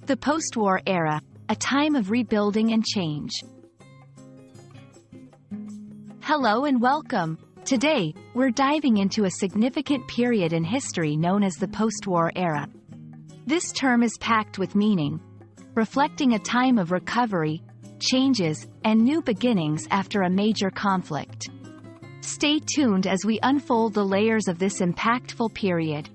The post-war era, a time of rebuilding and change. Hello and welcome. Today, we're diving into a significant period in history known as the post-war era. This term is packed with meaning, reflecting a time of recovery, changes, and new beginnings after a major conflict. Stay tuned as we unfold the layers of this impactful period.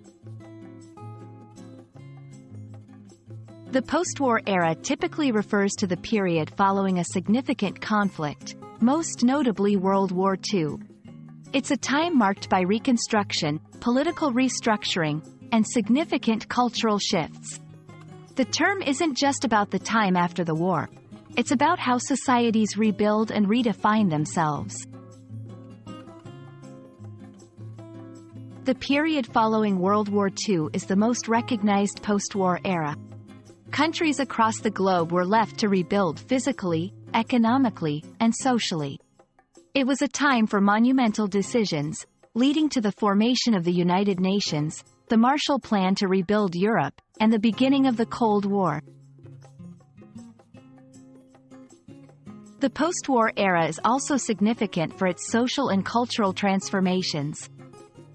The post-war era typically refers to the period following a significant conflict, most notably World War II. It's a time marked by reconstruction, political restructuring, and significant cultural shifts. The term isn't just about the time after the war. It's about how societies rebuild and redefine themselves. The period following World War II is the most recognized post-war era. Countries across the globe were left to rebuild physically, economically, and socially. It was a time for monumental decisions, leading to the formation of the United Nations, the Marshall Plan to rebuild Europe, and the beginning of the Cold War. The post-war era is also significant for its social and cultural transformations.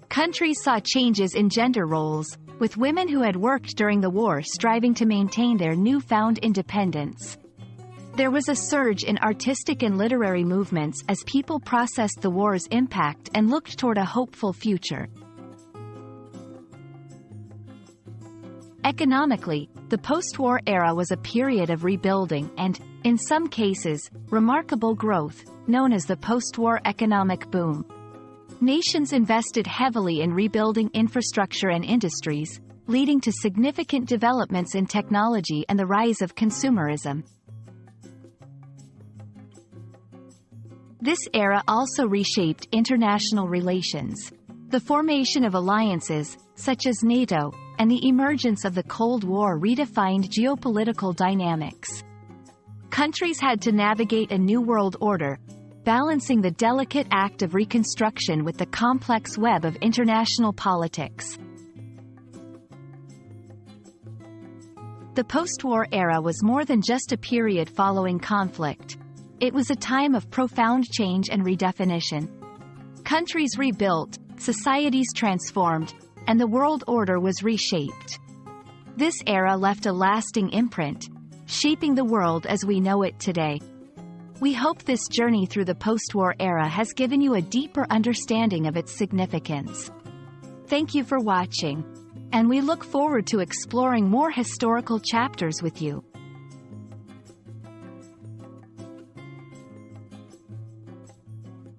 Countries saw changes in gender roles, with women who had worked during the war striving to maintain their newfound independence. There was a surge in artistic and literary movements as people processed the war's impact and looked toward a hopeful future. Economically, the post-war era was a period of rebuilding and, in some cases, remarkable growth, known as the post-war economic boom. Nations invested heavily in rebuilding infrastructure and industries, leading to significant developments in technology and the rise of consumerism. This era also reshaped international relations. The formation of alliances, such as NATO, and the emergence of the Cold War redefined geopolitical dynamics. Countries had to navigate a new world order, balancing the delicate act of reconstruction with the complex web of international politics. The post-war era was more than just a period following conflict. It was a time of profound change and redefinition. Countries rebuilt, societies transformed, and the world order was reshaped. This era left a lasting imprint, shaping the world as we know it today. We hope this journey through the post-war era has given you a deeper understanding of its significance. Thank you for watching, and we look forward to exploring more historical chapters with you.